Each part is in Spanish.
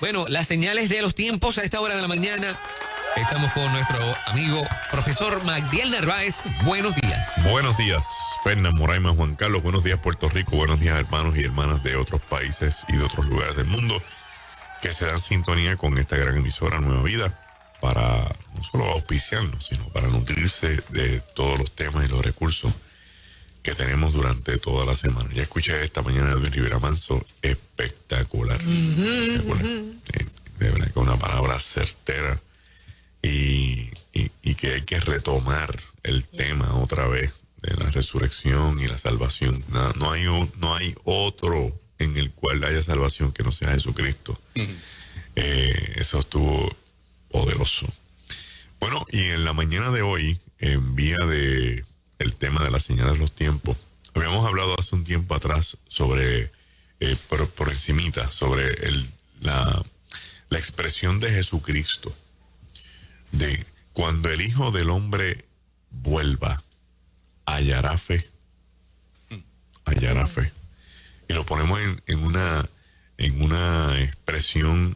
Bueno, las señales de los tiempos a esta hora de la mañana. Estamos con nuestro amigo profesor Magdiel Narváez. Buenos días. Buenos días, Fernán Moraima, Juan Carlos. Buenos días, Puerto Rico. Buenos días, hermanos y hermanas de otros países y de otros lugares del mundo que se dan sintonía con esta gran emisora Nueva Vida para no solo auspiciarnos, sino para nutrirse de todos los temas y los recursos que tenemos durante toda la semana. Ya escuché esta mañana de Edwin Rivera Manso, espectacular. Espectacular. De verdad que una palabra certera y que hay que retomar el tema otra vez de la resurrección y la salvación. No hay otro en el cual haya salvación que no sea Jesucristo. Eso estuvo poderoso. Bueno, y en la mañana de hoy, en vía de el tema de las señales de los tiempos, habíamos hablado hace un tiempo atrás sobre, por encimita, sobre la expresión de Jesucristo, de cuando el Hijo del Hombre vuelva, hallará fe. Hallará fe. Y lo ponemos en una expresión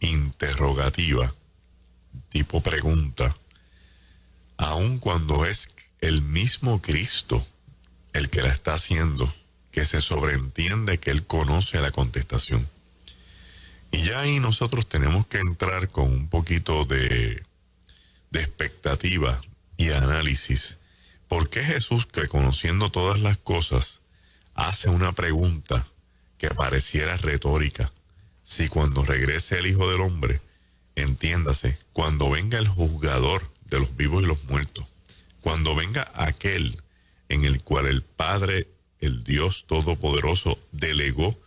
interrogativa, tipo pregunta, aun cuando es el mismo Cristo el que la está haciendo, que se sobreentiende que Él conoce la contestación. Y ya ahí nosotros tenemos que entrar con un poquito de expectativa y análisis. ¿Por qué Jesús, que conociendo todas las cosas, hace una pregunta que pareciera retórica? Si cuando regrese el Hijo del Hombre, entiéndase, cuando venga el juzgador de los vivos y los muertos, cuando venga aquel en el cual el Padre, el Dios Todopoderoso, delegó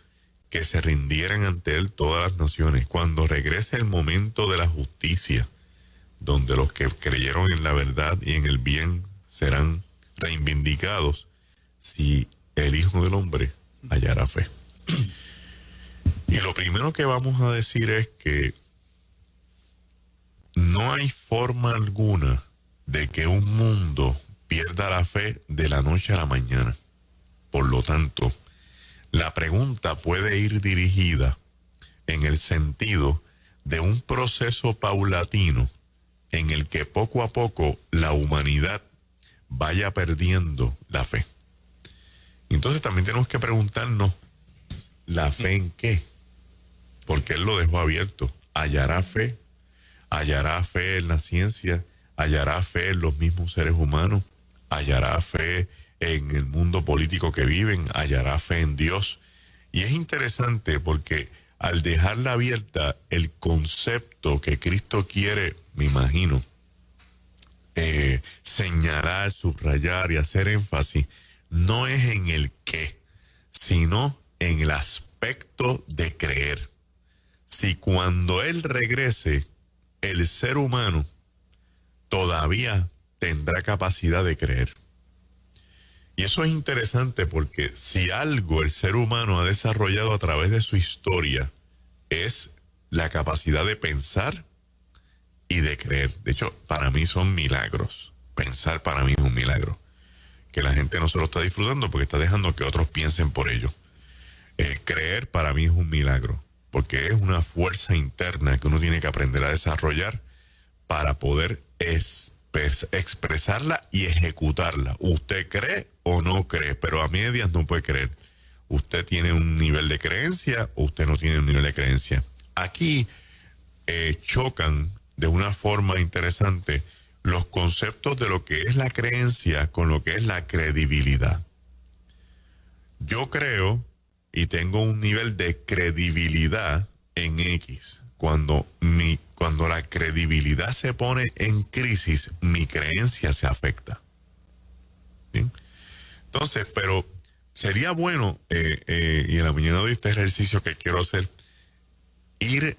que se rindieran ante Él todas las naciones, cuando regrese el momento de la justicia, donde los que creyeron en la verdad y en el bien serán reivindicados, si el Hijo del Hombre hallará fe. Y lo primero que vamos a decir es que no hay forma alguna de que un mundo pierda la fe de la noche a la mañana. Por lo tanto, la pregunta puede ir dirigida en el sentido de un proceso paulatino en el que poco a poco la humanidad vaya perdiendo la fe. Entonces también tenemos que preguntarnos, ¿la fe en qué? Porque Él lo dejó abierto. ¿Hallará fe? ¿Hallará fe en la ciencia? ¿Hallará fe en los mismos seres humanos? ¿Hallará fe en el mundo político que viven? ¿Hallará fe en Dios? Y es interesante porque al dejarla abierta, el concepto que Cristo quiere, me imagino, señalar, subrayar y hacer énfasis, no es en el qué, sino en el aspecto de creer. Si cuando Él regrese, el ser humano todavía tendrá capacidad de creer. Y eso es interesante porque si algo el ser humano ha desarrollado a través de su historia es la capacidad de pensar y de creer. De hecho, para mí son milagros. Pensar para mí es un milagro. Que la gente no se lo está disfrutando porque está dejando que otros piensen por ello. Creer para mí es un milagro, porque es una fuerza interna que uno tiene que aprender a desarrollar para poder expresarla y ejecutarla. Usted cree o no cree, pero a medias no puede creer. Usted tiene un nivel de creencia o usted no tiene un nivel de creencia. Aquí chocan de una forma interesante los conceptos de lo que es la creencia con lo que es la credibilidad. Yo creo y tengo un nivel de credibilidad en X. Cuando la credibilidad se pone en crisis, mi creencia se afecta. ¿Sí? Entonces, pero sería bueno, y en la mañana de hoy este ejercicio que quiero hacer, ir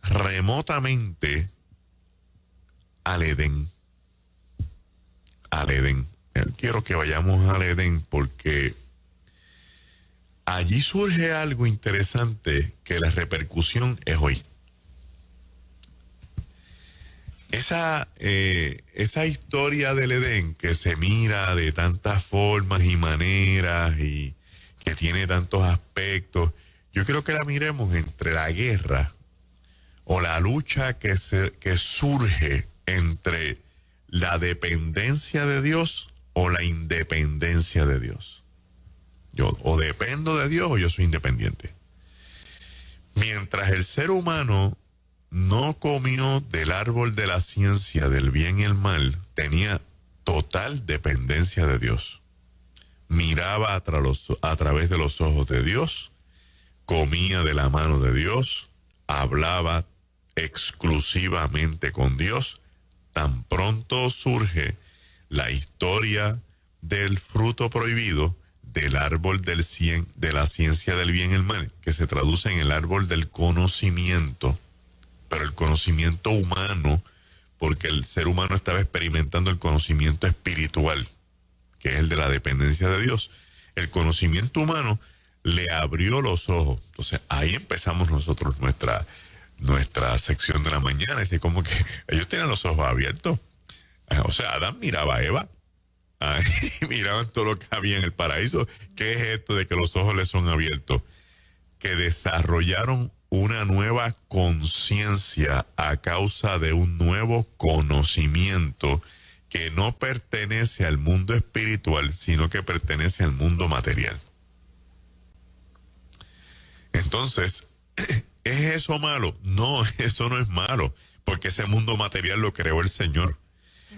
remotamente al Edén. Al Edén. Quiero que vayamos al Edén porque allí surge algo interesante que la repercusión es hoy. Esa historia del Edén que se mira de tantas formas y maneras y que tiene tantos aspectos, yo creo que la miremos entre la guerra o la lucha que surge entre la dependencia de Dios o la independencia de Dios. Yo o dependo de Dios o yo soy independiente. Mientras el ser humano no comió del árbol de la ciencia del bien y el mal, tenía total dependencia de Dios. Miraba a través de los ojos de Dios, comía de la mano de Dios, hablaba exclusivamente con Dios. Tan pronto surge la historia del fruto prohibido, del árbol de la ciencia del bien y el mal, que se traduce en el árbol del conocimiento, pero el conocimiento humano, porque el ser humano estaba experimentando el conocimiento espiritual, que es el de la dependencia de Dios. El conocimiento humano le abrió los ojos. Entonces ahí empezamos nosotros nuestra sección de la mañana. Es como que ellos tenían los ojos abiertos. O sea, Adán miraba a Eva. Y miraban todo lo que había en el paraíso. ¿Qué es esto de que los ojos les son abiertos? Que desarrollaron una nueva conciencia a causa de un nuevo conocimiento que no pertenece al mundo espiritual, sino que pertenece al mundo material. Entonces, ¿es eso malo? No, eso no es malo, porque ese mundo material lo creó el Señor.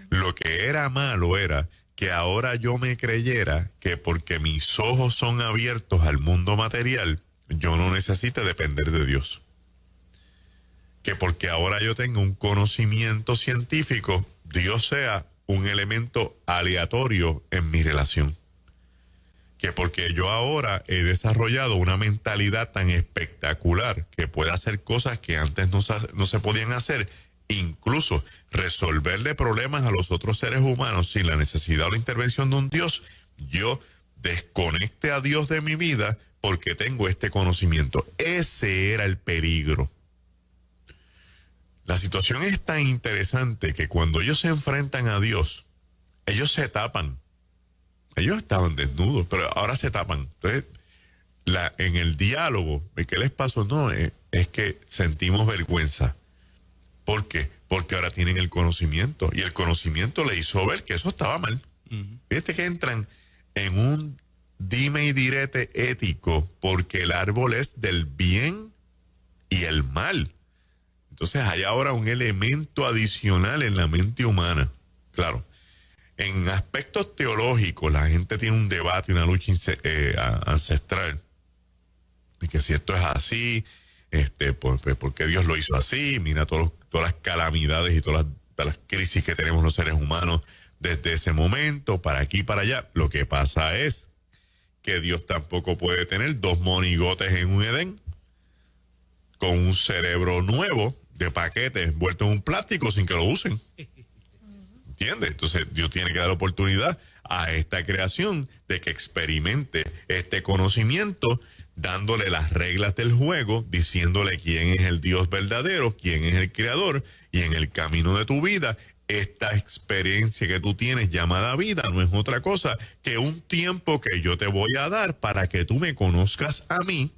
Lo que era malo era que ahora yo me creyera que porque mis ojos son abiertos al mundo material, yo no necesito depender de Dios. Que porque ahora yo tengo un conocimiento científico, Dios sea un elemento aleatorio en mi relación. Que porque yo ahora he desarrollado una mentalidad tan espectacular que pueda hacer cosas que antes no se podían hacer, incluso resolverle problemas a los otros seres humanos sin la necesidad o la intervención de un Dios, yo desconecte a Dios de mi vida porque tengo este conocimiento. Ese era el peligro. La situación es tan interesante que cuando ellos se enfrentan a Dios, ellos se tapan. Ellos estaban desnudos, pero ahora se tapan. Entonces, en el diálogo, ¿qué les pasó? No, es que sentimos vergüenza. ¿Por qué? Porque ahora tienen el conocimiento. Y el conocimiento le hizo ver que eso estaba mal. Fíjate que entran en un dime y direte ético porque el árbol es del bien y el mal. Entonces hay ahora un elemento adicional en la mente humana. Claro, en aspectos teológicos la gente tiene un debate, una lucha ancestral. De que si esto es así, ¿por qué Dios lo hizo así? Mira todas las calamidades y todas las crisis que tenemos los seres humanos desde ese momento, para aquí y para allá. Lo que pasa es que Dios tampoco puede tener dos monigotes en un Edén con un cerebro nuevo de paquete envuelto en un plástico sin que lo usen. ¿Entiendes? Entonces Dios tiene que dar oportunidad a esta creación de que experimente este conocimiento, dándole las reglas del juego, diciéndole quién es el Dios verdadero, quién es el creador, y en el camino de tu vida, esta experiencia que tú tienes llamada vida no es otra cosa que un tiempo que yo te voy a dar para que tú me conozcas a mí,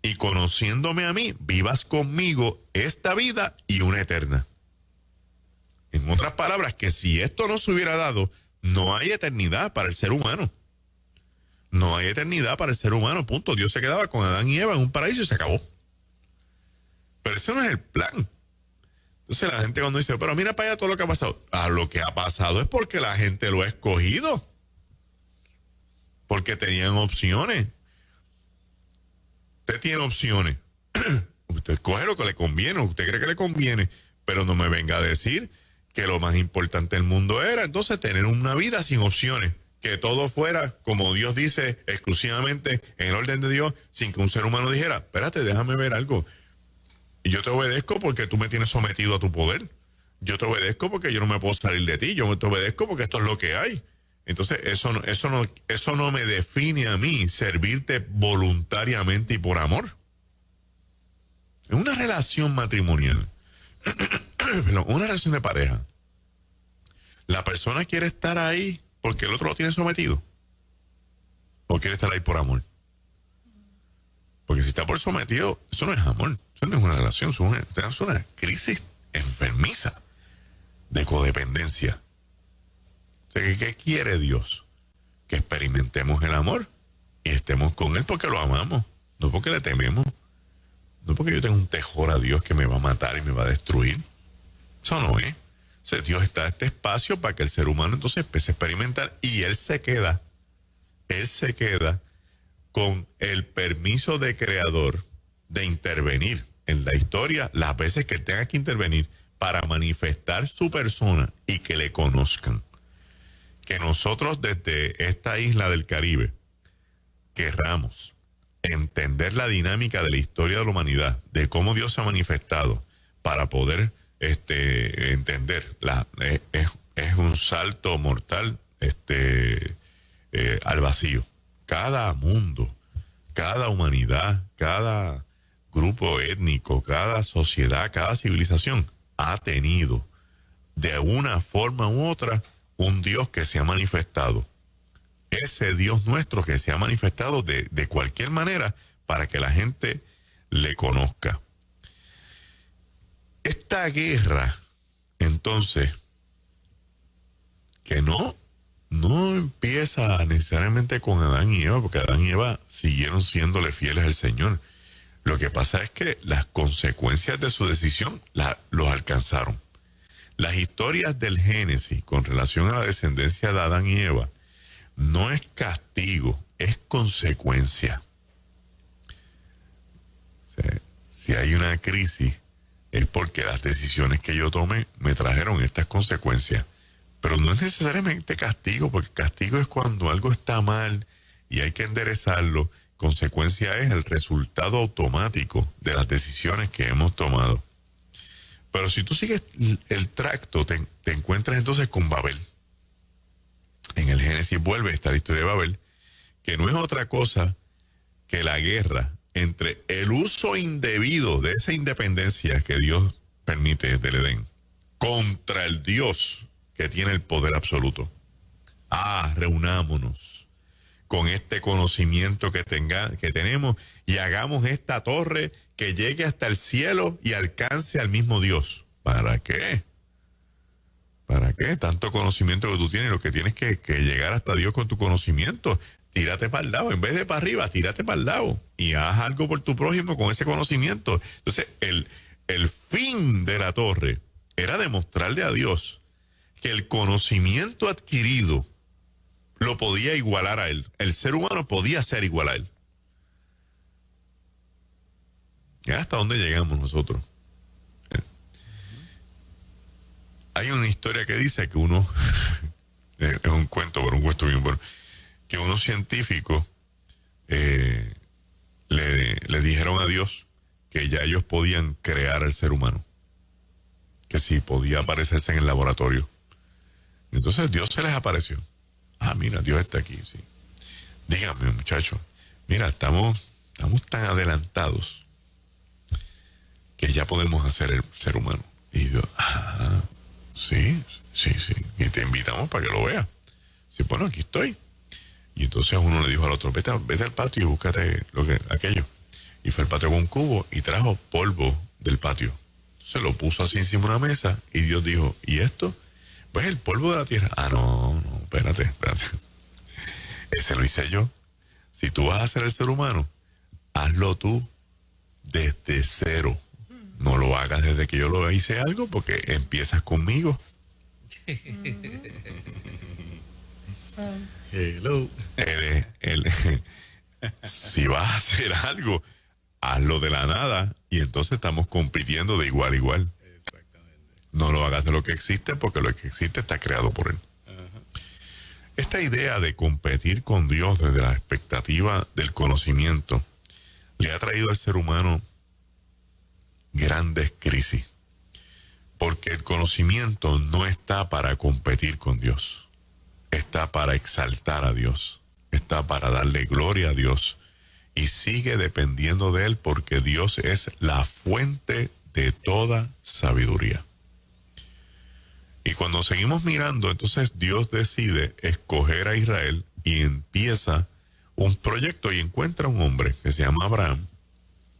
y conociéndome a mí, vivas conmigo esta vida y una eterna. En otras palabras, que si esto no se hubiera dado, no hay eternidad para el ser humano. No hay eternidad para el ser humano, punto. Dios se quedaba con Adán y Eva en un paraíso y se acabó. Pero ese no es el plan. Entonces la gente cuando dice, pero mira para allá todo lo que ha pasado. Lo que ha pasado es porque la gente lo ha escogido. Porque tenían opciones. Usted tiene opciones. Usted escoge lo que le conviene, usted cree que le conviene, pero no me venga a decir que lo más importante del mundo era entonces tener una vida sin opciones, que todo fuera, como Dios dice, exclusivamente en el orden de Dios, sin que un ser humano dijera, espérate, déjame ver algo. Y yo te obedezco porque tú me tienes sometido a tu poder. Yo te obedezco porque yo no me puedo salir de ti. Yo te obedezco porque esto es lo que hay. Entonces, eso no me define a mí, servirte voluntariamente y por amor. En una relación matrimonial, una relación de pareja, la persona quiere estar ahí porque el otro lo tiene sometido, o quiere estar ahí por amor. Porque si está por sometido, eso no es amor, eso no es una relación, eso es una crisis enfermiza de codependencia. O sea, ¿qué quiere Dios? Que experimentemos el amor y estemos con Él porque lo amamos, no porque le tememos, no porque yo tengo un temor a Dios que me va a matar y me va a destruir. Eso no es. O sea, Dios está en este espacio para que el ser humano entonces empiece a experimentar y Él se queda con el permiso de Creador de intervenir en la historia las veces que tenga que intervenir para manifestar su persona y que le conozcan. Que nosotros desde esta isla del Caribe querramos entender la dinámica de la historia de la humanidad, de cómo Dios se ha manifestado para poder entender es un salto mortal al vacío. Cada mundo, cada humanidad, cada grupo étnico, cada sociedad, cada civilización ha tenido de una forma u otra un Dios que se ha manifestado. Ese Dios nuestro que se ha manifestado de cualquier manera para que la gente le conozca. Esta guerra, entonces, que no empieza necesariamente con Adán y Eva, porque Adán y Eva siguieron siéndole fieles al Señor. Lo que pasa es que las consecuencias de su decisión los alcanzaron. Las historias del Génesis con relación a la descendencia de Adán y Eva no es castigo, es consecuencia. O sea, si hay una crisis es porque las decisiones que yo tomé me trajeron estas consecuencias. Pero no es necesariamente castigo, porque castigo es cuando algo está mal y hay que enderezarlo. Consecuencia es el resultado automático de las decisiones que hemos tomado. Pero si tú sigues el tracto, te encuentras entonces con Babel. En el Génesis vuelve esta historia de Babel, que no es otra cosa que la guerra entre el uso indebido de esa independencia que Dios permite del Edén contra el Dios que tiene el poder absoluto. Reunámonos con este conocimiento que tenemos y hagamos esta torre que llegue hasta el cielo y alcance al mismo Dios. ¿Para qué? ¿Para qué? Tanto conocimiento que tú tienes, lo que tienes que llegar hasta Dios con tu conocimiento. Tírate para el lado, en vez de para arriba, tírate para el lado y haz algo por tu prójimo con ese conocimiento. Entonces, el fin de la torre era demostrarle a Dios que el conocimiento adquirido lo podía igualar a él. El ser humano podía ser igual a él. ¿Y hasta dónde llegamos nosotros? Hay una historia que dice que uno, es un cuento, pero un cuento bien bueno, que unos científicos le dijeron a Dios que ya ellos podían crear al ser humano, que si podía aparecerse en el laboratorio. Entonces Dios se les apareció. Mira, Dios está aquí, sí. Díganme, muchachos, mira, estamos tan adelantados que ya podemos hacer el ser humano. Y Dios, sí. Y te invitamos para que lo veas. Sí, bueno, aquí estoy. Y entonces uno le dijo al otro, vete al patio y búscate aquello. Y fue al patio con un cubo y trajo polvo del patio. Se lo puso así encima de una mesa y Dios dijo, ¿y esto? Pues el polvo de la tierra. No, espérate. Ese lo hice yo. Si tú vas a ser el ser humano, hazlo tú desde cero. No lo hagas desde que yo lo hice algo porque empiezas conmigo. Hello. Si vas a hacer algo, hazlo de la nada y entonces estamos compitiendo de igual a igual. Exactamente. No lo hagas de lo que existe porque lo que existe está creado por él. Esta idea de competir con Dios desde la expectativa del conocimiento le ha traído al ser humano grandes crisis, porque el conocimiento no está para competir con Dios, está para exaltar a Dios, está para darle gloria a Dios y sigue dependiendo de él porque Dios es la fuente de toda sabiduría. Y cuando seguimos mirando, entonces Dios decide escoger a Israel y empieza un proyecto y encuentra un hombre que se llama Abraham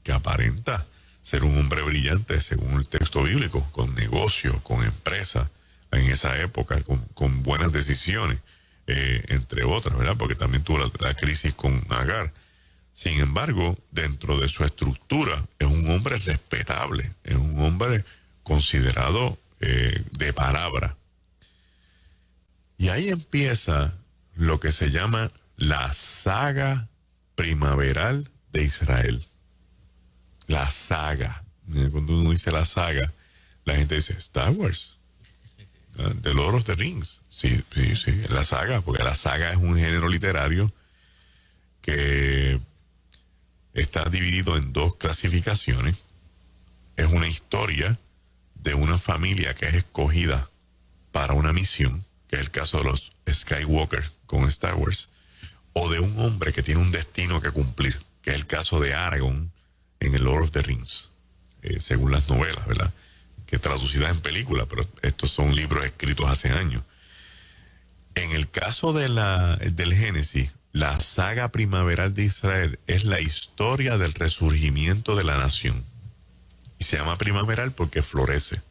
que aparenta ser un hombre brillante según el texto bíblico, con negocio, con empresa, en esa época, con buenas decisiones, entre otras, ¿verdad? Porque también tuvo la crisis con Agar. Sin embargo, dentro de su estructura, es un hombre respetable, es un hombre considerado de palabra. Y ahí empieza lo que se llama la saga primaveral de Israel. La saga. Cuando uno dice la saga, la gente dice Star Wars, The Lord of the Rings. Sí, la saga, porque la saga es un género literario que está dividido en dos clasificaciones. Es una historia de una familia que es escogida para una misión, que es el caso de los Skywalker con Star Wars, o de un hombre que tiene un destino que cumplir, que es el caso de Aragorn en el Lord of the Rings, según las novelas, ¿verdad? Que traducidas en película, pero estos son libros escritos hace años. En el caso del Génesis, la saga primaveral de Israel es la historia del resurgimiento de la nación. Y se llama primaveral porque florece.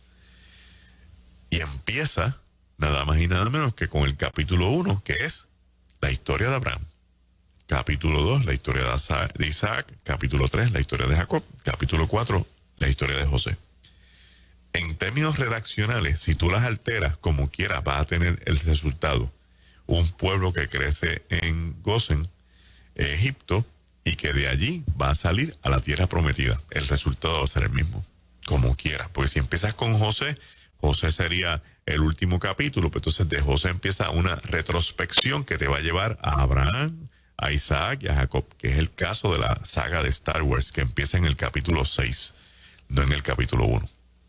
Y empieza nada más y nada menos que con el capítulo 1, que es la historia de Abraham. Capítulo 2, la historia de Isaac. Capítulo 3, la historia de Jacob. Capítulo 4, la historia de José. En términos redaccionales, si tú las alteras como quieras, vas a tener el resultado. Un pueblo que crece en Gosén, Egipto, y que de allí va a salir a la tierra prometida. El resultado va a ser el mismo, como quieras. Porque si empiezas con José, José sería el último capítulo, pero entonces de José empieza una retrospección que te va a llevar a Abraham, a Isaac y a Jacob, que es el caso de la saga de Star Wars, que empieza en el capítulo 6, no en el capítulo 1.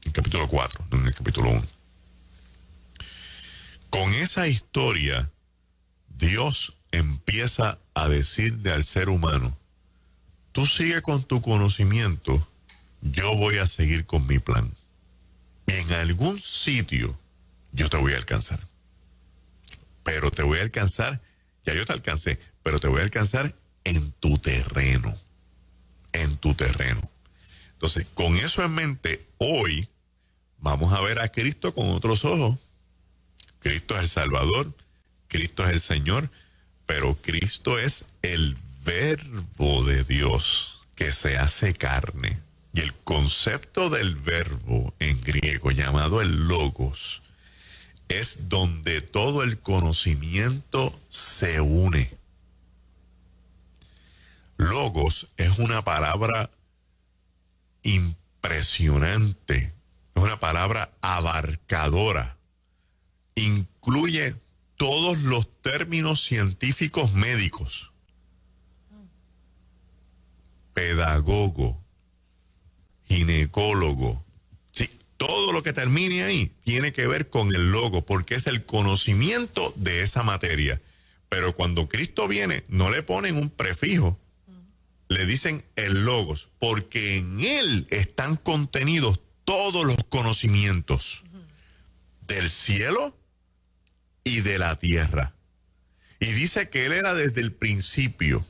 En el capítulo 4, no en el capítulo 1. Con esa historia, Dios empieza a decirle al ser humano, tú sigue con tu conocimiento, yo voy a seguir con mi plan. En algún sitio yo te voy a alcanzar. Pero te voy a alcanzar, ya yo te alcancé, pero te voy a alcanzar en tu terreno. En tu terreno. Entonces, con eso en mente, hoy vamos a ver a Cristo con otros ojos. Cristo es el Salvador, Cristo es el Señor, pero Cristo es el verbo de Dios que se hace carne. Y el concepto del verbo en griego, llamado el logos, es donde todo el conocimiento se une. Logos es una palabra impresionante, es una palabra abarcadora. Incluye todos los términos científicos médicos. Pedagogo, ginecólogo. Sí, todo lo que termine ahí tiene que ver con el logo, porque es el conocimiento de esa materia. Pero cuando Cristo viene, no le ponen un prefijo, le dicen el logos, porque en él están contenidos todos los conocimientos del cielo y de la tierra. Y dice que él era desde el principio,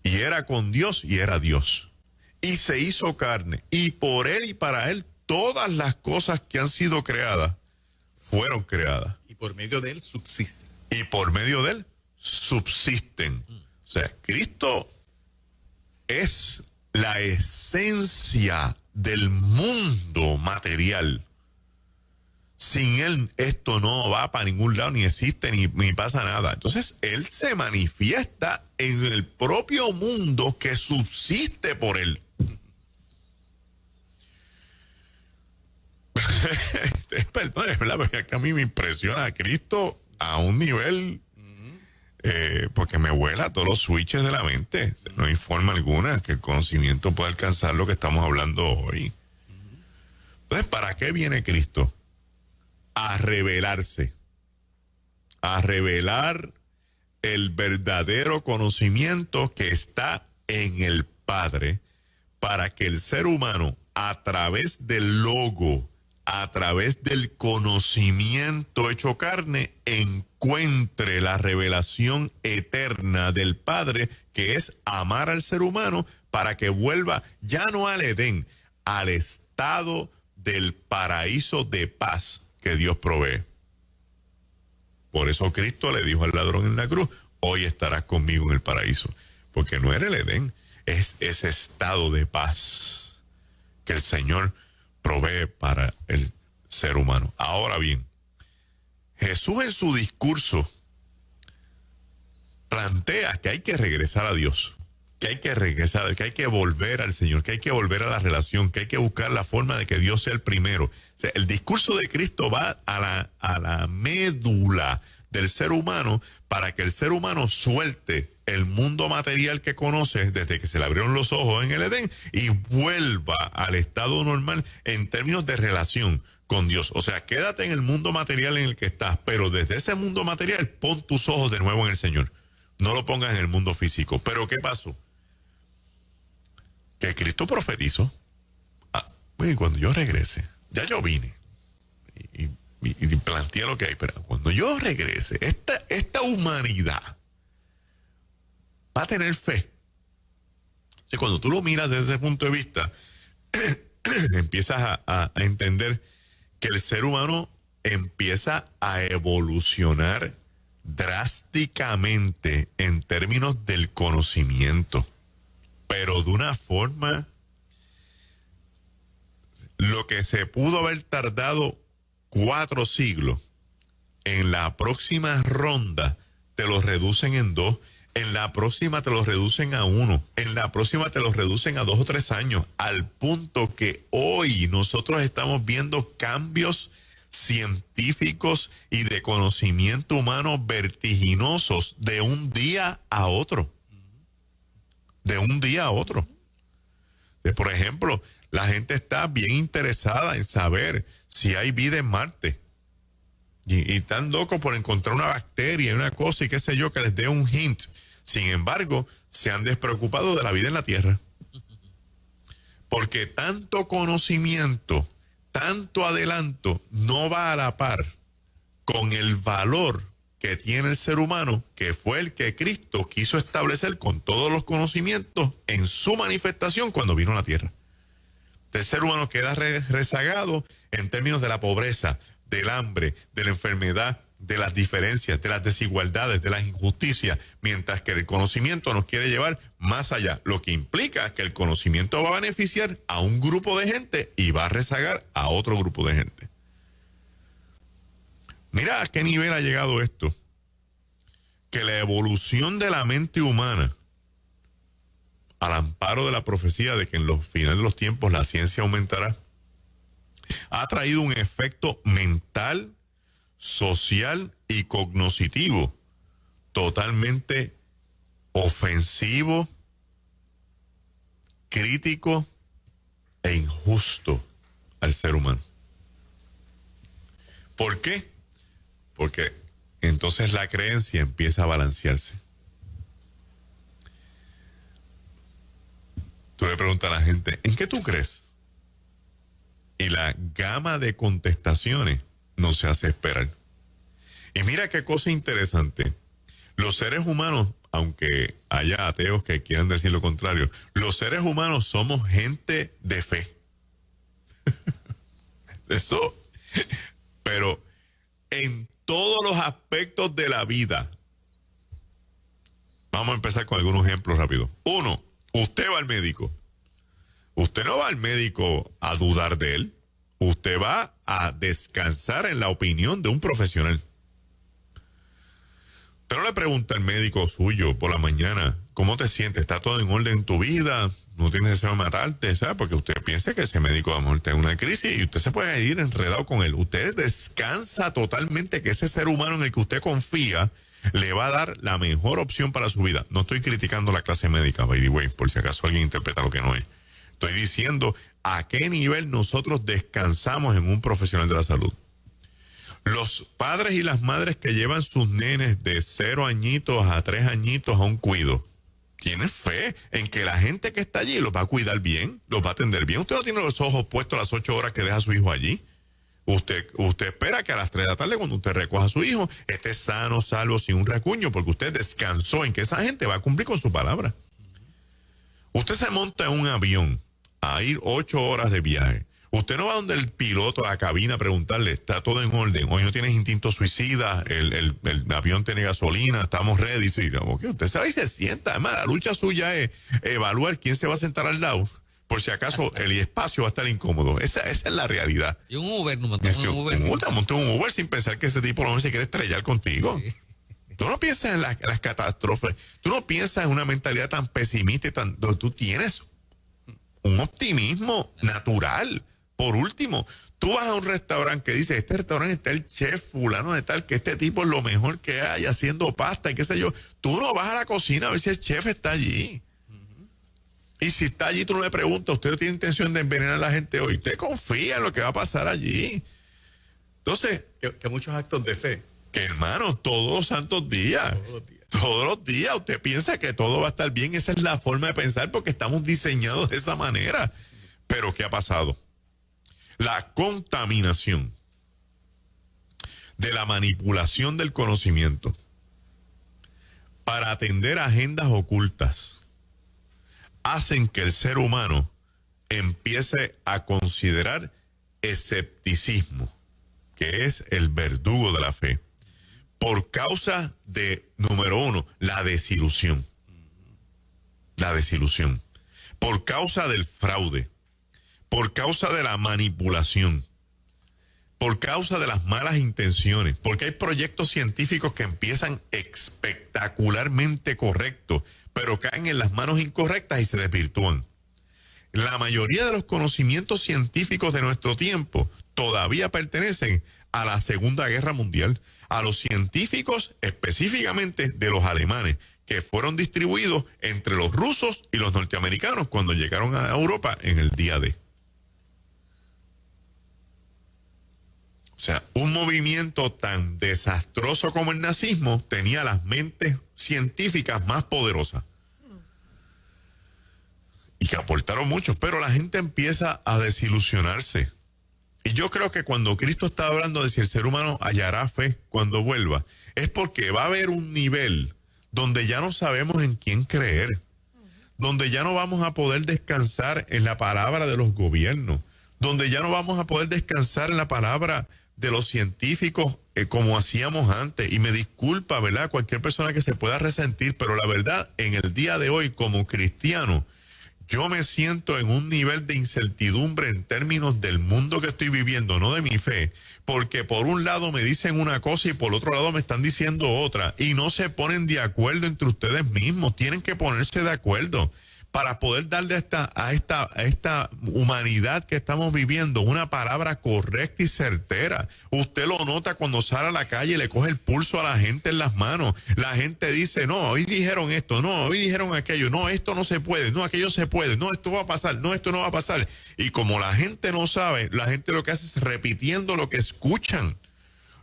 y era con Dios y era Dios. Y se hizo carne, y por él y para él todas las cosas que han sido creadas fueron creadas. Y por medio de él subsisten. Y por medio de él subsisten. O sea, Cristo es la esencia del mundo material. Sin él esto no va para ningún lado, ni existe, ni pasa nada. Entonces, él se manifiesta en el propio mundo que subsiste por él. Perdón, es verdad, porque a mí me impresiona a Cristo a un nivel, porque me vuela todos los switches de la mente. No hay forma alguna que el conocimiento pueda alcanzar lo que estamos hablando hoy. Entonces, ¿para qué viene Cristo? A revelarse, a revelar el verdadero conocimiento que está en el Padre, para que el ser humano, a través del logo, a través del conocimiento hecho carne, encuentre la revelación eterna del Padre, que es amar al ser humano para que vuelva ya no al Edén, al estado del paraíso de paz que Dios provee. Por eso Cristo le dijo al ladrón en la cruz, hoy estarás conmigo en el paraíso. Porque no era el Edén, es ese estado de paz que el Señor provee para el ser humano. Ahora bien, Jesús en su discurso plantea que hay que regresar a Dios, que hay que regresar, que hay que volver al Señor, que hay que volver a la relación, que hay que buscar la forma de que Dios sea el primero. O sea, el discurso de Cristo va a la médula del ser humano para que el ser humano suelte el mundo material que conoce desde que se le abrieron los ojos en el Edén y vuelva al estado normal en términos de relación con Dios. O sea, quédate en el mundo material en el que estás, pero desde ese mundo material pon tus ojos de nuevo en el Señor. No lo pongas en el mundo físico. ¿Pero qué pasó? Que Cristo profetizó. Cuando yo regrese, ya yo vine y planteé lo que hay, pero cuando yo regrese, esta humanidad va a tener fe. O sea, cuando tú lo miras desde ese punto de vista, empiezas a entender que el ser humano empieza a evolucionar drásticamente en términos del conocimiento, pero de una forma, lo que se pudo haber tardado 4 siglos, en la próxima ronda te lo reducen en 2, en la próxima te lo reducen a 1, en la próxima te lo reducen a 2 o 3 años, al punto que hoy nosotros estamos viendo cambios científicos y de conocimiento humano vertiginosos de un día a otro. De un día a otro. Por ejemplo, la gente está bien interesada en saber si hay vida en Marte. Y están locos por encontrar una bacteria, una cosa y qué sé yo, que les dé un hint. Sin embargo, se han despreocupado de la vida en la Tierra. Porque tanto conocimiento, tanto adelanto, no va a la par con el valor que tiene el ser humano, que fue el que Cristo quiso establecer con todos los conocimientos en su manifestación cuando vino a la Tierra. El ser humano queda rezagado en términos de la pobreza, del hambre, de la enfermedad, de las diferencias, de las desigualdades, de las injusticias, mientras que el conocimiento nos quiere llevar más allá, lo que implica que el conocimiento va a beneficiar a un grupo de gente y va a rezagar a otro grupo de gente. Mira a qué nivel ha llegado esto, que la evolución de la mente humana, al amparo de la profecía de que en los finales de los tiempos la ciencia aumentará, ha traído un efecto mental, social y cognoscitivo totalmente ofensivo, crítico e injusto al ser humano. ¿Por qué? Porque entonces la creencia empieza a balancearse. Tú le preguntas a la gente, ¿en qué tú crees? Y la gama de contestaciones no se hace esperar. Y mira qué cosa interesante. Los seres humanos, aunque haya ateos que quieran decir lo contrario, los seres humanos somos gente de fe. Eso, pero en todos los aspectos de la vida. Vamos a empezar con algunos ejemplos rápidos. 1, usted va al médico. Usted no va al médico a dudar de él. Usted va a descansar en la opinión de un profesional. Pero le pregunta al médico suyo por la mañana, ¿cómo te sientes? ¿Está todo en orden en tu vida? ¿No tienes deseo de matarte? ¿Sabe? Porque usted piensa que ese médico a lo mejor tiene una crisis y usted se puede ir enredado con él. Usted descansa totalmente que ese ser humano en el que usted confía le va a dar la mejor opción para su vida. No estoy criticando la clase médica, by the way, por si acaso alguien interpreta lo que no es. Estoy diciendo a qué nivel nosotros descansamos en un profesional de la salud. Los padres y las madres que llevan sus nenes de 0 añitos a 3 añitos a un cuido, tienen fe en que la gente que está allí los va a cuidar bien, los va a atender bien. Usted no tiene los ojos puestos a las 8 horas que deja a su hijo allí. Usted espera que a las 3 de la tarde, cuando usted recoja a su hijo, esté sano, salvo, sin un rasguño, porque usted descansó en que esa gente va a cumplir con su palabra. Usted se monta en un avión a ir 8 horas de viaje. Usted no va donde el piloto a la cabina a preguntarle, está todo en orden, hoy no tienes instinto suicida, el avión tiene gasolina, estamos ready. Sí, okay, usted sabe y se sienta. Además, la lucha suya es evaluar quién se va a sentar al lado, por si acaso el espacio va a estar incómodo. Esa es la realidad. Y un Uber, no montamos un Uber. Monté un Uber sin pensar que ese tipo no se quiere estrellar contigo. Sí. Tú no piensas en las catástrofes, tú no piensas en una mentalidad tan pesimista y tú tienes un optimismo natural. Por último, tú vas a un restaurante que dice, este restaurante está el chef fulano de tal, que este tipo es lo mejor que hay haciendo pasta y qué sé yo. Tú no vas a la cocina a ver si el chef está allí. Y si está allí, tú no le preguntas, usted no tiene intención de envenenar a la gente hoy. Usted confía en lo que va a pasar allí. Entonces, que muchos actos de fe. Que hermano, todos los santos días. Todos los días usted piensa que todo va a estar bien. Esa es la forma de pensar porque estamos diseñados de esa manera. Pero ¿qué ha pasado? La contaminación de la manipulación del conocimiento para atender agendas ocultas hacen que el ser humano empiece a considerar escepticismo, que es el verdugo de la fe, por causa de, número uno, la desilusión. La desilusión. Por causa del fraude. Por causa de la manipulación, por causa de las malas intenciones, porque hay proyectos científicos que empiezan espectacularmente correctos, pero caen en las manos incorrectas y se desvirtúan. La mayoría de los conocimientos científicos de nuestro tiempo todavía pertenecen a la Segunda Guerra Mundial, a los científicos específicamente de los alemanes, que fueron distribuidos entre los rusos y los norteamericanos cuando llegaron a Europa en el día D. O sea, un movimiento tan desastroso como el nazismo tenía las mentes científicas más poderosas. Y que aportaron mucho, pero la gente empieza a desilusionarse. Y yo creo que cuando Cristo está hablando de si el ser humano hallará fe cuando vuelva, es porque va a haber un nivel donde ya no sabemos en quién creer, donde ya no vamos a poder descansar en la palabra de los gobiernos, donde ya no vamos a poder descansar en la palabra de los científicos como hacíamos antes. Y me disculpa, ¿verdad? Cualquier persona que se pueda resentir, pero la verdad, en el día de hoy, como cristiano, yo me siento en un nivel de incertidumbre en términos del mundo que estoy viviendo, no de mi fe, porque por un lado me dicen una cosa y por otro lado me están diciendo otra, y no se ponen de acuerdo entre ustedes mismos. Tienen que ponerse de acuerdo para poder darle a esta humanidad que estamos viviendo una palabra correcta y certera. Usted lo nota cuando sale a la calle y le coge el pulso a la gente en las manos. La gente dice, no, hoy dijeron esto, no, hoy dijeron aquello, no, esto no se puede, no, aquello se puede, no, esto va a pasar, no, esto no va a pasar. Y como la gente no sabe, la gente lo que hace es repitiendo lo que escuchan.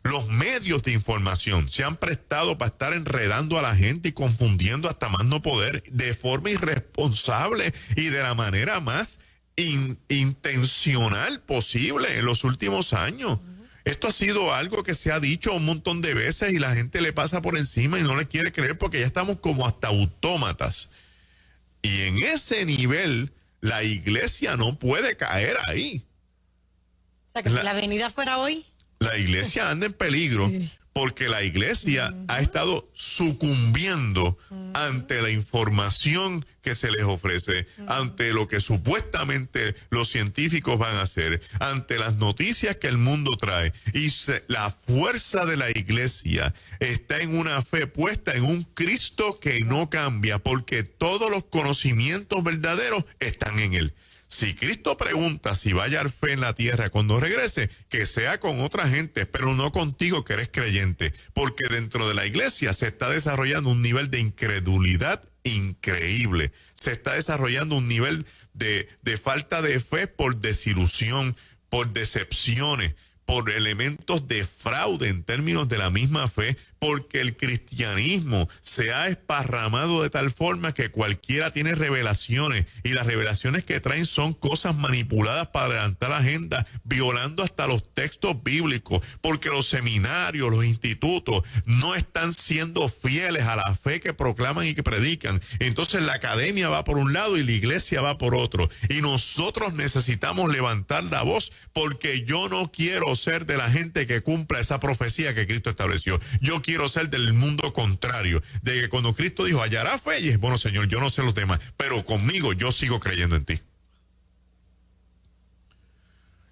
Los medios de información se han prestado para estar enredando a la gente y confundiendo hasta más no poder de forma irresponsable y de la manera más intencional posible en los últimos años. Esto ha sido algo que se ha dicho un montón de veces y la gente le pasa por encima y no le quiere creer porque ya estamos como hasta autómatas. Y en ese nivel, la iglesia no puede caer ahí. O sea, que si la avenida fuera hoy... La iglesia anda en peligro porque la iglesia ha estado sucumbiendo ante la información que se les ofrece, ante lo que supuestamente los científicos van a hacer, ante las noticias que el mundo trae. Y la fuerza de la iglesia está en una fe puesta en un Cristo que no cambia, porque todos los conocimientos verdaderos están en él. Si Cristo pregunta si va a hallar fe en la tierra cuando regrese, que sea con otra gente, pero no contigo que eres creyente, porque dentro de la iglesia se está desarrollando un nivel de incredulidad increíble. Se está desarrollando un nivel de falta de fe por desilusión, por decepciones, por elementos de fraude en términos de la misma fe, Porque el cristianismo se ha esparramado de tal forma que cualquiera tiene revelaciones, y las revelaciones que traen son cosas manipuladas para adelantar la agenda, violando hasta los textos bíblicos, porque los seminarios, los institutos no están siendo fieles a la fe que proclaman y que predican. Entonces la academia va por un lado y la iglesia va por otro, y nosotros necesitamos levantar la voz, porque yo no quiero ser de la gente que cumpla esa profecía que Cristo estableció. Yo quiero ser del mundo contrario, de que cuando Cristo dijo hallará fe, y es bueno, Señor, yo no sé los demás, pero conmigo yo sigo creyendo en ti.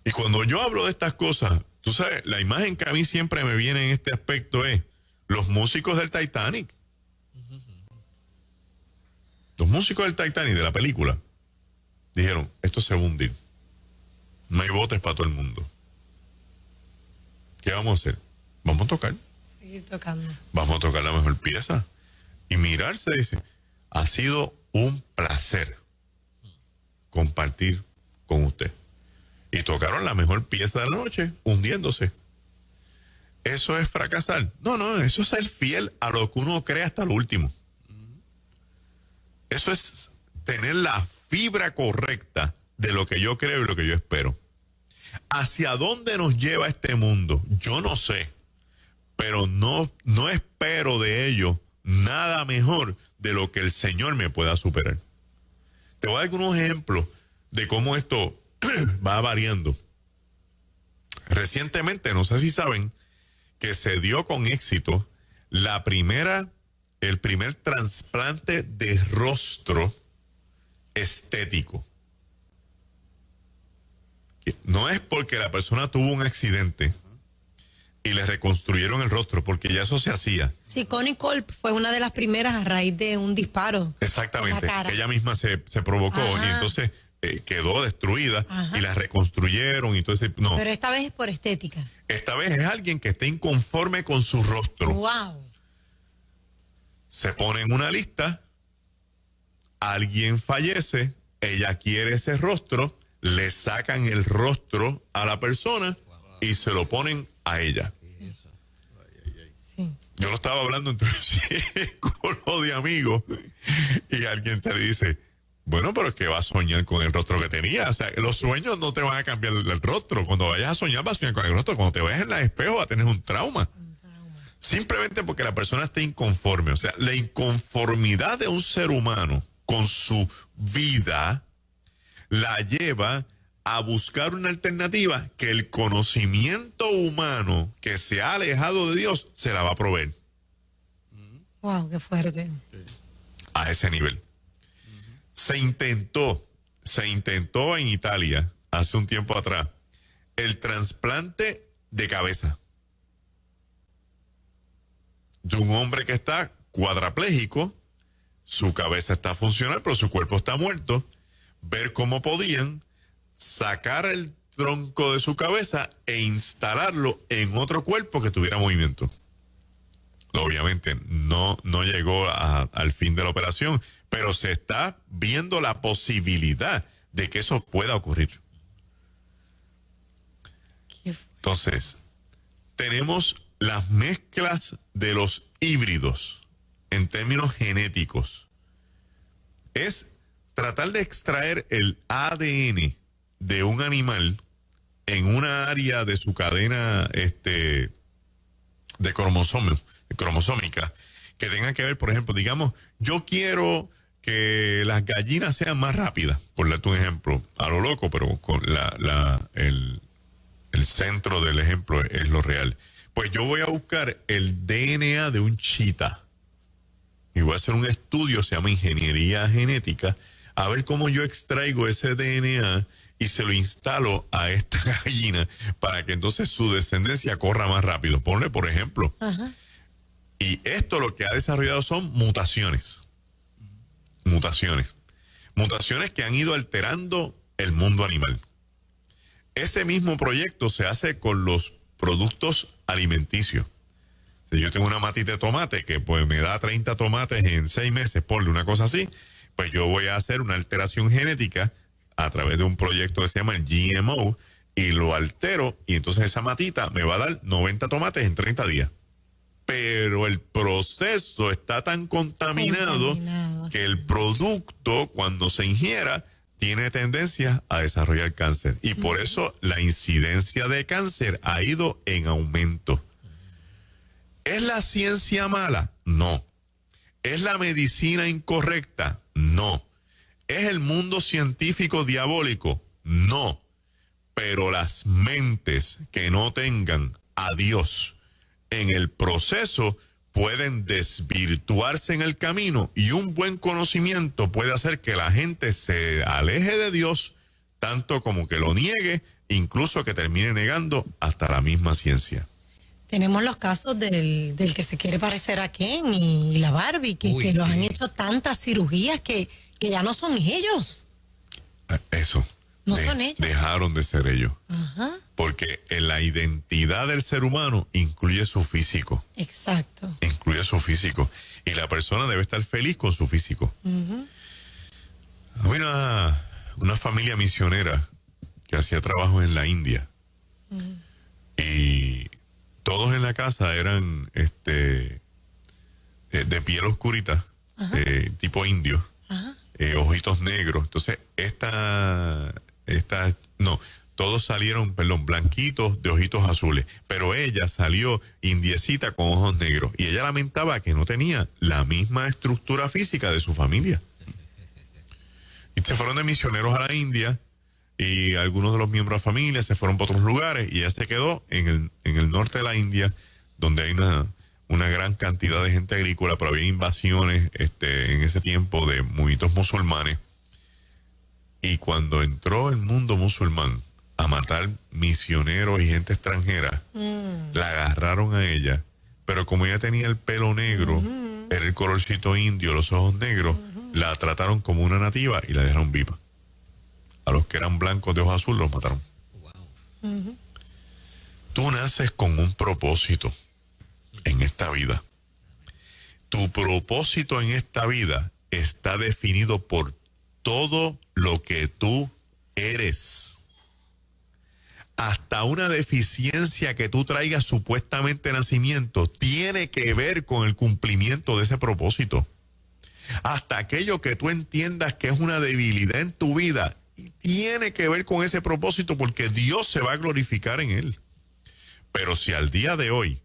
Y cuando yo hablo de estas cosas, tú sabes, la imagen que a mí siempre me viene en este aspecto es los músicos del Titanic. Los músicos del Titanic, de la película, dijeron, esto se va a hundir. No hay botes para todo el mundo. ¿Qué vamos a hacer? Vamos a tocar. Seguir tocando. Vamos a tocar la mejor pieza. Y mirarse, dice, ha sido un placer compartir con usted. Y tocaron la mejor pieza de la noche, hundiéndose. ¿Eso es fracasar? No, eso es ser fiel a lo que uno cree hasta lo último. Eso es tener la fibra correcta de lo que yo creo y lo que yo espero. ¿Hacia dónde nos lleva este mundo? Yo no sé, pero no espero de ello nada mejor de lo que el Señor me pueda superar. Te voy a dar algunos ejemplos de cómo esto va variando. Recientemente, no sé si saben, que se dio con éxito el primer trasplante de rostro estético. No es porque la persona tuvo un accidente y le reconstruyeron el rostro, porque ya eso se hacía. Sí, Connie Culp fue una de las primeras a raíz de un disparo. Exactamente, ella misma se provocó. Ajá. Y entonces quedó destruida. Ajá. Y la reconstruyeron. Y entonces, no. Pero esta vez es por estética. Esta vez es alguien que esté inconforme con su rostro. ¡Wow! Se pone en una lista, alguien fallece, ella quiere ese rostro, le sacan el rostro a la persona y se lo ponen a ella. Sí. Yo lo estaba hablando entre con los de amigos, y alguien se le dice, bueno, pero es que va a soñar con el rostro que tenía. O sea, los sueños no te van a cambiar el rostro. Cuando vayas a soñar, vas a soñar con el rostro. Cuando te veas en el espejo, vas a tener un trauma. Simplemente porque la persona esté inconforme. O sea, la inconformidad de un ser humano con su vida la lleva a buscar una alternativa que el conocimiento humano que se ha alejado de Dios se la va a proveer. ¡Wow! ¡Qué fuerte! A ese nivel. Se intentó en Italia hace un tiempo atrás el trasplante de cabeza de un hombre que está cuadrapléjico, su cabeza está funcional, pero su cuerpo está muerto. Ver cómo podían sacar el tronco de su cabeza e instalarlo en otro cuerpo que tuviera movimiento. Obviamente no llegó al fin de la operación, pero se está viendo la posibilidad de que eso pueda ocurrir. Entonces, tenemos las mezclas de los híbridos en términos genéticos. Es tratar de extraer el ADN de un animal en una área de su cadena de cromosómica que tenga que ver, por ejemplo, digamos, yo quiero que las gallinas sean más rápidas, por darte un ejemplo, a lo loco, pero con el centro del ejemplo es lo real. Pues yo voy a buscar el DNA de un chita y voy a hacer un estudio, se llama ingeniería genética, a ver cómo yo extraigo ese DNA y se lo instalo a esta gallina para que entonces su descendencia corra más rápido. Ponle, por ejemplo. Ajá. Y esto lo que ha desarrollado son mutaciones. Mutaciones que han ido alterando el mundo animal. Ese mismo proyecto se hace con los productos alimenticios. Si yo tengo una matita de tomate que pues me da 30 tomates en 6 meses, ponle una cosa así, pues yo voy a hacer una alteración genética a través de un proyecto que se llama el GMO y lo altero y entonces esa matita me va a dar 90 tomates en 30 días. pero el proceso está tan contaminado que el producto, cuando se ingiera, tiene tendencia a desarrollar cáncer. Y por eso la incidencia de cáncer ha ido en aumento. ¿Es la ciencia mala? No. ¿Es la medicina incorrecta? No. ¿Es el mundo científico diabólico? No. Pero las mentes que no tengan a Dios en el proceso pueden desvirtuarse en el camino, y un buen conocimiento puede hacer que la gente se aleje de Dios, tanto como que lo niegue, incluso que termine negando hasta la misma ciencia. Tenemos los casos del que se quiere parecer a Ken y la Barbie, que los han hecho tantas cirugías que ya no son ellos. Eso. No son ellos. Dejaron de ser ellos. Ajá. Porque en la identidad del ser humano incluye su físico. Exacto. Incluye su físico. Y la persona debe estar feliz con su físico. Había una familia misionera que hacía trabajo en la India. Y todos en la casa eran de piel oscurita, tipo indio, ojitos negros. Entonces, todos salieron, blanquitos de ojitos azules, pero ella salió indiecita con ojos negros, y ella lamentaba que no tenía la misma estructura física de su familia. Y se fueron de misioneros a la India, y algunos de los miembros de la familia se fueron para otros lugares, y ella se quedó en el norte de la India, donde hay una gran cantidad de gente agrícola, pero había invasiones en ese tiempo de movimientos musulmanes. Y cuando entró el mundo musulmán a matar misioneros y gente extranjera, la agarraron a ella, pero como ella tenía el pelo negro, era el colorcito indio, los ojos negros, la trataron como una nativa y la dejaron viva. A los que eran blancos de ojos azules los mataron. Tú naces con un propósito en esta vida. Tu propósito en esta vida está definido por todo lo que tú eres. Hasta una deficiencia que tú traigas supuestamente de nacimiento tiene que ver con el cumplimiento de ese propósito. Hasta aquello que tú entiendas que es una debilidad en tu vida tiene que ver con ese propósito, porque Dios se va a glorificar en él. Pero si al día de hoy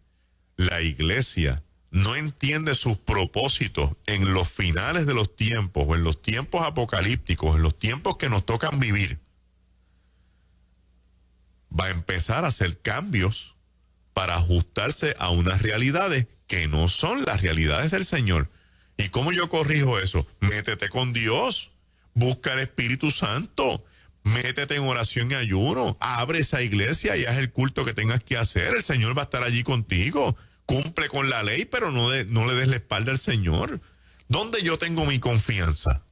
la iglesia no entiende sus propósitos en los finales de los tiempos, o en los tiempos apocalípticos, en los tiempos que nos tocan vivir, va a empezar a hacer cambios para ajustarse a unas realidades que no son las realidades del Señor. ¿Y cómo yo corrijo eso? Métete con Dios, busca el Espíritu Santo, métete en oración y ayuno, abre esa iglesia y haz el culto que tengas que hacer. El Señor va a estar allí contigo. Cumple con la ley, pero no le des la espalda al Señor. ¿Dónde yo tengo mi confianza?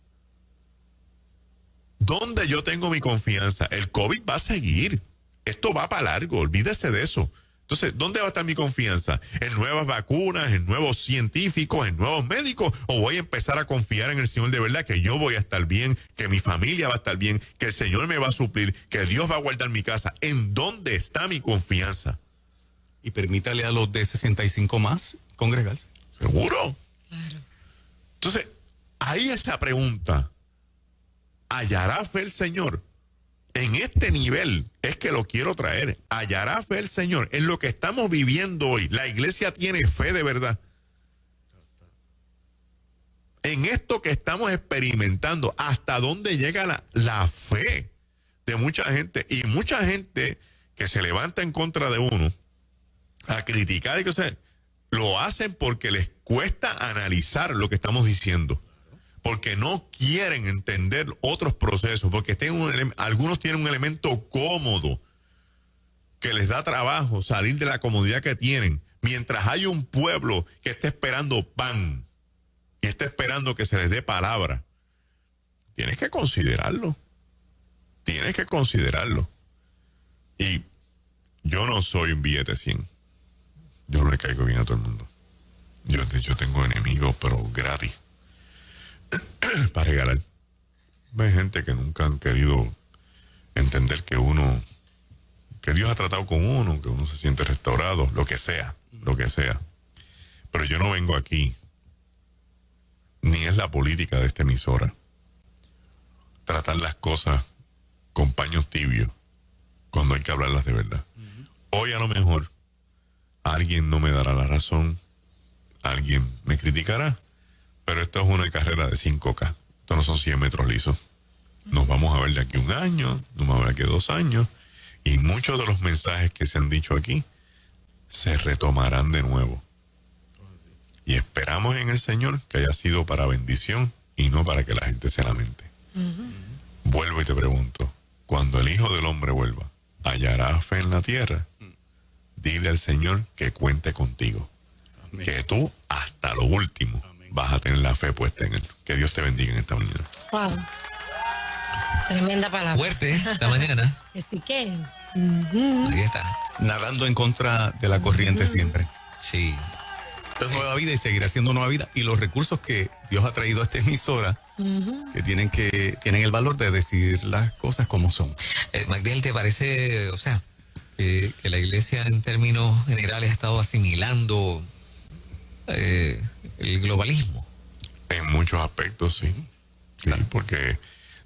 ¿Dónde yo tengo mi confianza? El COVID va a seguir. Esto va para largo, olvídese de eso. Entonces, ¿dónde va a estar mi confianza? ¿En nuevas vacunas, en nuevos científicos, en nuevos médicos? ¿O voy a empezar a confiar en el Señor de verdad, que yo voy a estar bien, que mi familia va a estar bien, que el Señor me va a suplir, que Dios va a guardar mi casa? ¿En dónde está mi confianza? Y permítale a los de 65 más congregarse. ¿Seguro? Claro. Entonces, ahí es la pregunta. ¿Hallará fe el Señor? En este nivel es que lo quiero traer. ¿Hallará fe el Señor? En lo que estamos viviendo hoy, la iglesia tiene fe de verdad. En esto que estamos experimentando, ¿hasta dónde llega la fe de mucha gente? Y mucha gente que se levanta en contra de uno a criticar, lo hacen porque les cuesta analizar lo que estamos diciendo, porque no quieren entender otros procesos, porque algunos tienen un elemento cómodo que les da trabajo salir de la comodidad que tienen, mientras hay un pueblo que está esperando pan y está esperando que se les dé palabra. Tienes que considerarlo. Tienes que considerarlo. Y yo no soy un billete 100. Yo no le caigo bien a todo el mundo. Yo tengo enemigos, pero gratis, para regalar. Hay gente que nunca han querido entender que Dios ha tratado con uno, que uno se siente restaurado, lo que sea. Pero yo no vengo aquí, ni es la política de esta emisora, tratar las cosas con paños tibios cuando hay que hablarlas de verdad. Hoy a lo mejor alguien no me dará la razón, alguien me criticará, pero esto es una carrera de 5K. Esto no son 100 metros lisos. Nos vamos a ver de aquí 1 año, nos vamos a ver de aquí 2 años, y muchos de los mensajes que se han dicho aquí se retomarán de nuevo. Y esperamos en el Señor que haya sido para bendición y no para que la gente se lamente. Vuelvo y te pregunto, cuando el Hijo del Hombre vuelva, ¿hallará fe en la tierra? Dile al Señor que cuente contigo. Amén. Que tú, hasta lo último, vas a tener la fe puesta en Él. Que Dios te bendiga en esta mañana. Wow. Tremenda palabra. Fuerte esta mañana. Así que. Ahí está. Nadando en contra de la corriente siempre. Sí. Es nueva vida y seguirá siendo nueva vida. Y los recursos que Dios ha traído a esta emisora, que tienen el valor de decir las cosas como son. Magdiel, ¿te parece, o sea, que la iglesia en términos generales ha estado asimilando el globalismo? En muchos aspectos, sí. Sí, porque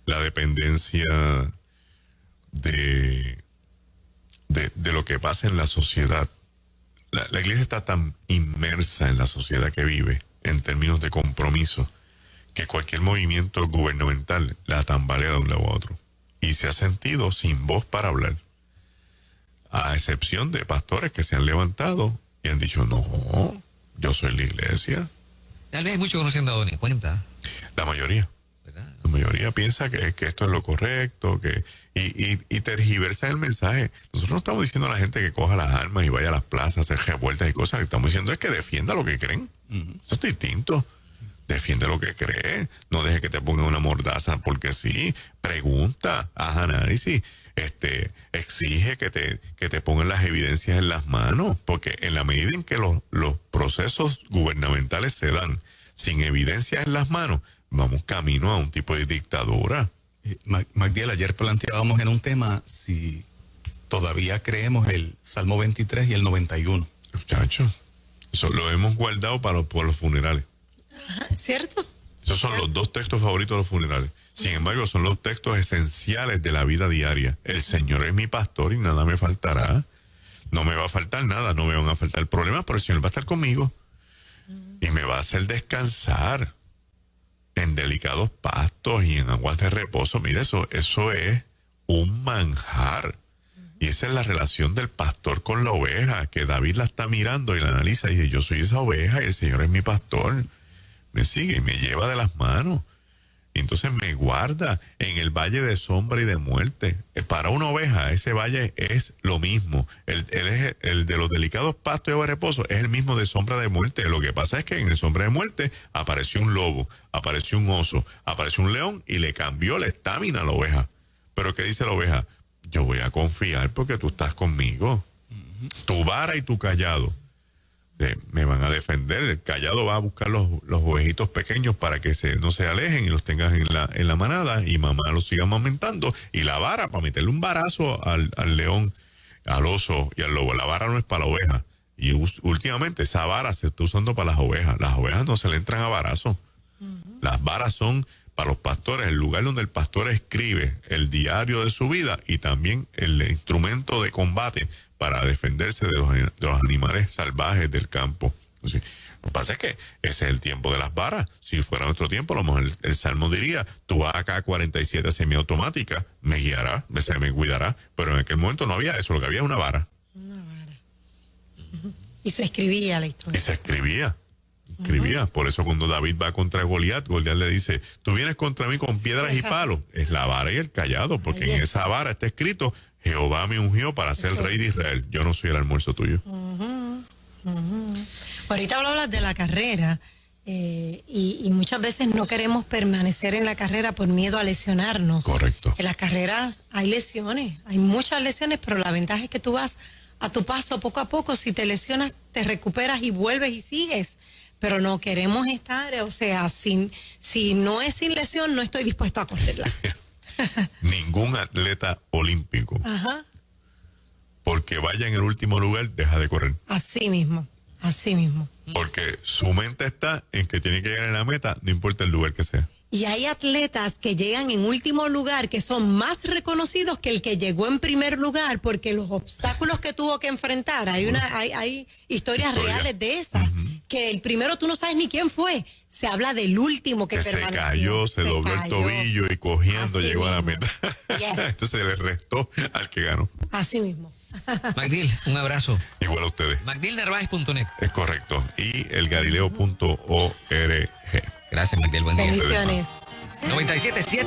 la dependencia de lo que pasa en la sociedad, la iglesia está tan inmersa en la sociedad que vive en términos de compromiso que cualquier movimiento gubernamental la tambalea de un lado a otro y se ha sentido sin voz para hablar, a excepción de pastores que se han levantado y han dicho: no, yo soy la iglesia. Tal vez hay muchos que no se han dado ni cuenta, La mayoría. ¿verdad? La mayoría piensa que esto es lo correcto, y tergiversa el mensaje. Nosotros no estamos diciendo a la gente que coja las armas y vaya a las plazas a hacer revueltas y cosas. Lo que estamos diciendo es que defienda lo que creen. Eso es distinto. Defiende lo que cree. No deje que te pongan una mordaza porque sí. Pregunta, haz análisis. Exige que te pongan las evidencias en las manos. Porque en la medida en que los procesos gubernamentales se dan sin evidencias en las manos, vamos camino a un tipo de dictadura. Magdiel, ayer planteábamos en un tema si todavía creemos el Salmo 23 y el 91. Muchachos, eso lo hemos guardado por los funerales. Ajá, ¿cierto? Esos son los 2 textos favoritos de los funerales. Sin embargo, son los textos esenciales de la vida diaria. El Señor es mi pastor y nada me faltará. No me va a faltar nada, no me van a faltar problemas, pero el Señor va a estar conmigo y me va a hacer descansar en delicados pastos y en aguas de reposo. Mire, eso es un manjar. Y esa es la relación del pastor con la oveja, que David la está mirando y la analiza y dice: yo soy esa oveja y el Señor es mi pastor. Me sigue y me lleva de las manos. Y entonces me guarda en el valle de sombra y de muerte. Para una oveja, ese valle es lo mismo. El de los delicados pastos y agua de reposo es el mismo de sombra de muerte. Lo que pasa es que en el sombra de muerte apareció un lobo, apareció un oso, apareció un león y le cambió la estamina a la oveja. Pero ¿qué dice la oveja? Yo voy a confiar porque tú estás conmigo. Tu vara y tu callado me van a defender. El callado va a buscar los ovejitos pequeños para que no se alejen y los tengas en la manada y mamá los siga amamentando. Y la vara para meterle un varazo al león, al oso y al lobo. La vara no es para la oveja. Y últimamente esa vara se está usando para las ovejas. Las ovejas no se le entran a varazos. Las varas son para los pastores, el lugar donde el pastor escribe el diario de su vida y también el instrumento de combate para defenderse de los animales salvajes del campo. Entonces, lo que pasa es que ese es el tiempo de las varas. Si fuera nuestro tiempo, a lo mejor el Salmo diría: tu AK-47 semiautomática me guiará, me cuidará. Pero en aquel momento no había eso, lo que había es una vara. Una vara. Y se escribía la historia. Y se escribía. Por eso cuando David va contra Goliat, Goliat le dice: tú vienes contra mí con piedras y palos. Es la vara y el callado, porque en esa vara está escrito: Jehová me ungió para ser rey de Israel. Yo no soy el almuerzo tuyo. Ahorita hablas de la carrera y muchas veces no queremos permanecer en la carrera por miedo a lesionarnos. Correcto. En las carreras hay lesiones, hay muchas lesiones, pero la ventaja es que tú vas a tu paso poco a poco. Si te lesionas, te recuperas y vuelves y sigues. Pero no queremos estar, o sea, si no es sin lesión, no estoy dispuesto a correrla. Ningún atleta olímpico, porque vaya en el último lugar, deja de correr. Así mismo, así mismo. Porque su mente está en que tiene que llegar a la meta, no importa el lugar que sea. Y hay atletas que llegan en último lugar que son más reconocidos que el que llegó en primer lugar porque los obstáculos que tuvo que enfrentar, hay historias reales de esas, que el primero tú no sabes ni quién fue, se habla del último que Se permaneció. cayó, se dobló el cayó. tobillo y cogiendo Así llegó a la mismo. meta. Yes. Entonces le restó al que ganó. Así mismo. Magdiel, un abrazo. Igual a ustedes. MagdielNarváez.net. Es correcto. Y el Galileo.org. Gracias, Magdiel. Buen día. Bendiciones. 97.7